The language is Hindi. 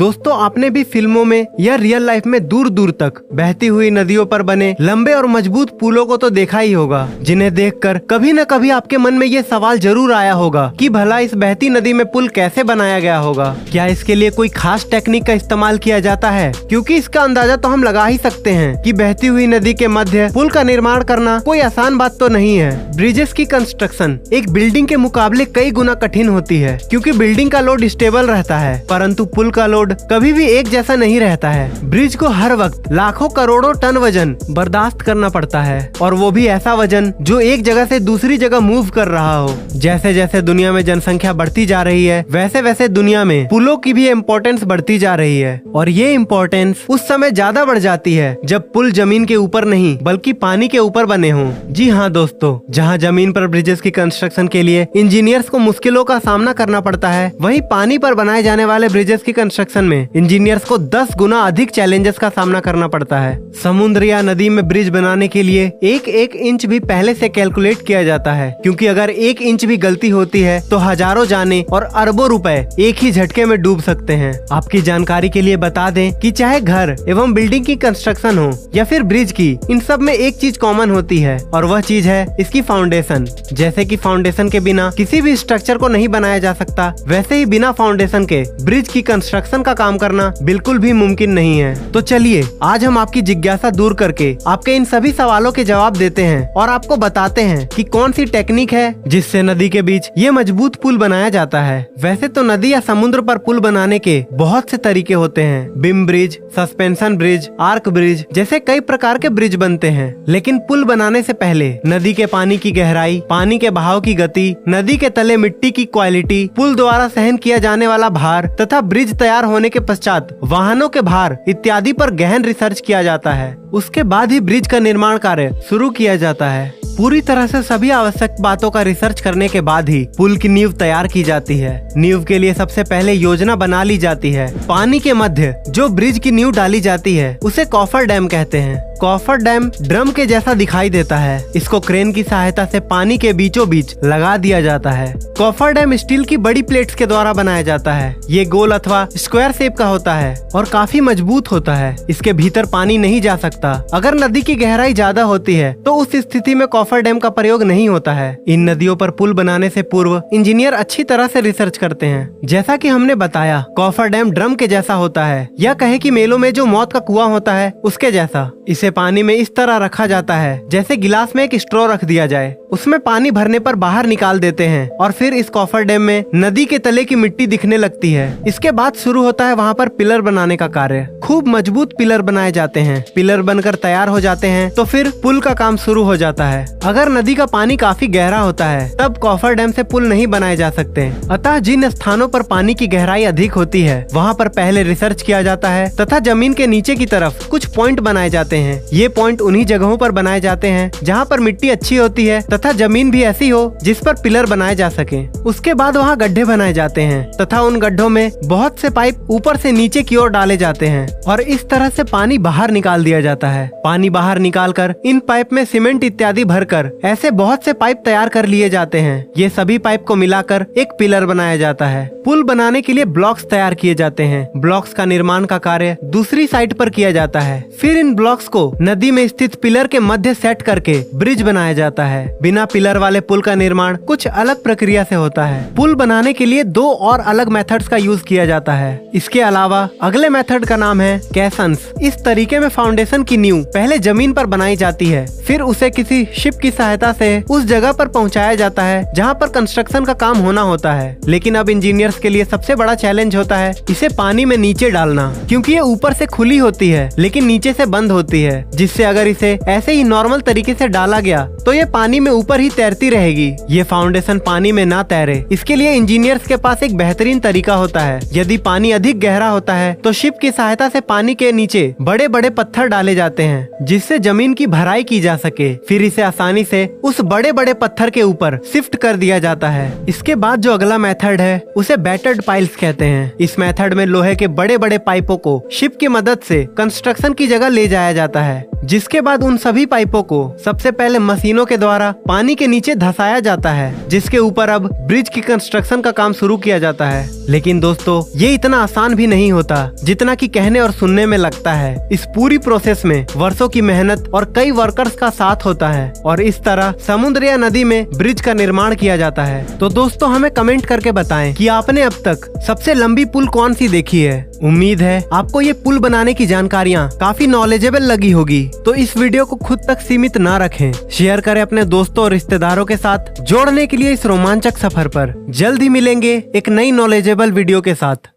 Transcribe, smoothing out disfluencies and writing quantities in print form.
दोस्तों आपने भी फिल्मों में या रियल लाइफ में दूर दूर तक बहती हुई नदियों पर बने लंबे और मजबूत पुलों को तो देखा ही होगा, जिन्हें देखकर कभी न कभी आपके मन में ये सवाल जरूर आया होगा कि भला इस बहती नदी में पुल कैसे बनाया गया होगा। क्या इसके लिए कोई खास टेक्निक का इस्तेमाल किया जाता है? क्योंकि इसका अंदाजा तो हम लगा ही सकते हैं कि बहती हुई नदी के मध्य पुल का निर्माण करना कोई आसान बात तो नहीं है। ब्रिजेस की कंस्ट्रक्शन एक बिल्डिंग के मुकाबले कई गुना कठिन होती है, क्योंकि बिल्डिंग का लोड स्टेबल रहता है, परंतु पुल का लोड कभी भी एक जैसा नहीं रहता है। ब्रिज को हर वक्त लाखों करोड़ों टन वजन बर्दाश्त करना पड़ता है, और वो भी ऐसा वजन जो एक जगह से दूसरी जगह मूव कर रहा हो। जैसे जैसे दुनिया में जनसंख्या बढ़ती जा रही है, वैसे वैसे दुनिया में पुलों की भी इम्पोर्टेंस बढ़ती जा रही है, और ये इम्पोर्टेंस उस समय ज्यादा बढ़ जाती है जब पुल जमीन के ऊपर नहीं बल्कि पानी के ऊपर बने हों। जी हाँ दोस्तों, जहाँ जमीन पर ब्रिजेस की कंस्ट्रक्शन के लिए इंजीनियर्स को मुश्किलों का सामना करना पड़ता है, वहीं पानी पर बनाए जाने वाले ब्रिजेस की कंस्ट्रक्शन में इंजीनियर्स को 10 गुना अधिक चैलेंजेस का सामना करना पड़ता है। समुद्र या नदी में ब्रिज बनाने के लिए एक एक इंच भी पहले से कैलकुलेट किया जाता है, क्योंकि अगर एक इंच भी गलती होती है तो हजारों जाने और अरबों रुपए एक ही झटके में डूब सकते हैं। आपकी जानकारी के लिए बता दें कि चाहे घर एवं बिल्डिंग की कंस्ट्रक्शन हो या फिर ब्रिज की, इन सब में एक चीज कॉमन होती है, और वह चीज है इसकी फाउंडेशन। जैसे कि फाउंडेशन के बिना किसी भी स्ट्रक्चर को नहीं बनाया जा सकता, वैसे ही बिना फाउंडेशन के ब्रिज की कंस्ट्रक्शन का काम करना बिल्कुल भी मुमकिन नहीं है। तो चलिए आज हम आपकी जिज्ञासा दूर करके आपके इन सभी सवालों के जवाब देते हैं और आपको बताते हैं कि कौन सी टेक्निक है जिससे नदी के बीच ये मजबूत पुल बनाया जाता है। वैसे तो नदी या समुद्र पर पुल बनाने के बहुत से तरीके होते हैं। Beam bridge, suspension bridge, arch bridge जैसे कई प्रकार के ब्रिज बनते हैं, लेकिन पुल बनाने से पहले नदी के पानी की गहराई, पानी के बहाव की गति, नदी के तले मिट्टी की क्वालिटी, पुल द्वारा सहन किया जाने वाला भार तथा ब्रिज तैयार होने के पश्चात वाहनों के भार इत्यादि पर गहन रिसर्च किया जाता है। उसके बाद ही ब्रिज का निर्माण कार्य शुरू किया जाता है। पूरी तरह से सभी आवश्यक बातों का रिसर्च करने के बाद ही पुल की नींव तैयार की जाती है। नींव के लिए सबसे पहले योजना बना ली जाती है। पानी के मध्य जो ब्रिज की नींव डाली जाती है उसे कॉफर डैम कहते हैं। कॉफर डैम ड्रम के जैसा दिखाई देता है। इसको क्रेन की सहायता से पानी के बीचों बीच लगा दिया जाता है। कॉफर डैम स्टील की बड़ी प्लेट्स के द्वारा बनाया जाता है। ये गोल अथवा स्क्वायर शेप का होता है और काफी मजबूत होता है। इसके भीतर पानी नहीं जा सकता। अगर नदी की गहराई ज्यादा होती है तो उस स्थिति में कॉफर डैम का प्रयोग नहीं होता है। इन नदियों पर पुल बनाने से पूर्व इंजीनियर अच्छी तरह से रिसर्च करते हैं। जैसा कि हमने बताया, कॉफर डैम ड्रम के जैसा होता है, या कहे कि मेलों में जो मौत का कुआं होता है उसके जैसा। इसे पानी में इस तरह रखा जाता है जैसे गिलास में एक स्ट्रॉ रख दिया जाए। उसमें पानी भरने पर बाहर निकाल देते हैं और फिर इस कॉफर डैम में नदी के तले की मिट्टी दिखने लगती है। इसके बाद शुरू होता है वहाँ पर पिलर बनाने का कार्य। खूब मजबूत पिलर बनाए जाते हैं। पिलर बनकर तैयार हो जाते हैं तो फिर पुल का काम शुरू हो जाता है। अगर नदी का पानी काफी गहरा होता है तब कॉफर डैम से पुल नहीं बनाए जा सकते। अतः जिन स्थानों पर पानी की गहराई अधिक होती है वहाँ पर पहले रिसर्च किया जाता है तथा जमीन के नीचे की तरफ कुछ पॉइंट बनाए जाते हैं। ये पॉइंट उन्हीं जगहों पर बनाए जाते हैं जहाँ पर मिट्टी अच्छी होती है तथा जमीन भी ऐसी हो जिस पर पिलर बनाए जा सके। उसके बाद वहाँ गड्ढे बनाए जाते हैं तथा उन गड्ढों में बहुत से पाइप ऊपर से नीचे की ओर डाले जाते हैं और इस तरह से पानी बाहर निकाल दिया जाता है। पानी बाहर निकालकर इन पाइप में सीमेंट इत्यादि भरकर ऐसे बहुत से पाइप तैयार कर लिए जाते हैं। ये सभी पाइप को मिलाकर एक पिलर बनाया जाता है। पुल बनाने के लिए ब्लॉक्स तैयार किए जाते हैं। ब्लॉक्स का निर्माण का कार्य दूसरी साइड पर किया जाता है। फिर इन ब्लॉक्स को नदी में स्थित पिलर के मध्य सेट करके ब्रिज बनाया जाता है। बिना पिलर वाले पुल का निर्माण कुछ अलग प्रक्रिया से होता है। पुल बनाने के लिए 2 और अलग मेथड्स का यूज किया जाता है। इसके अलावा अगले मेथड का नाम है कैसन्स। इस तरीके में फाउंडेशन की नींव पहले जमीन पर बनाई जाती है, फिर उसे किसी शिप की सहायता से उस जगह पर पहुंचाया जाता है जहां पर कंस्ट्रक्शन का काम होना होता है। लेकिन अब इंजीनियर्स के लिए सबसे बड़ा चैलेंज होता है इसे पानी में नीचे डालना, क्योंकि ये ऊपर से खुली होती है लेकिन नीचे से बंद होती है, जिससे अगर इसे ऐसे ही नॉर्मल तरीके से डाला गया तो ये पानी में ऊपर ही तैरती रहेगी। ये फाउंडेशन पानी में ना तैरे, इसके लिए इंजीनियर्स के पास एक बेहतरीन तरीका होता है। यदि पानी अधिक गहरा होता है तो शिप की सहायता से पानी के नीचे बड़े बड़े पत्थर डाले जाते हैं जिससे जमीन की भराई की जा सके। फिर इसे आसानी से उस बड़े बड़े पत्थर के ऊपर शिफ्ट कर दिया जाता है। इसके बाद जो अगला मेथड है उसे बैटर्ड पाइल्स कहते हैं। इस मेथड में लोहे के बड़े बड़े पाइपों को शिप की मदद से कंस्ट्रक्शन की जगह ले जाया जाता है। जिसके बाद उन सभी पाइपों को सबसे पहले मशीनों के द्वारा पानी के नीचे धंसाया जाता है, जिसके ऊपर अब ब्रिज की कंस्ट्रक्शन का काम शुरू किया जाता है। लेकिन दोस्तों ये इतना आसान भी नहीं होता जितना कि कहने और सुनने में लगता है। इस पूरी प्रोसेस में वर्षों की मेहनत और कई वर्कर्स का साथ होता है और इस तरह समुद्र या नदी में ब्रिज का निर्माण किया जाता है। तो दोस्तों हमें कमेंट करके बताएं कि आपने अब तक सबसे लंबी पुल कौन सी देखी है। उम्मीद है आपको ये पुल बनाने की जानकारियाँ काफी नॉलेजेबल लगी होगी। तो इस वीडियो को खुद तक सीमित ना रखें, शेयर करें अपने दोस्तों और रिश्तेदारों के साथ जोड़ने के लिए इस रोमांचक सफर पर। जल्द ही मिलेंगे एक नई नॉलेजेबल वीडियो के साथ।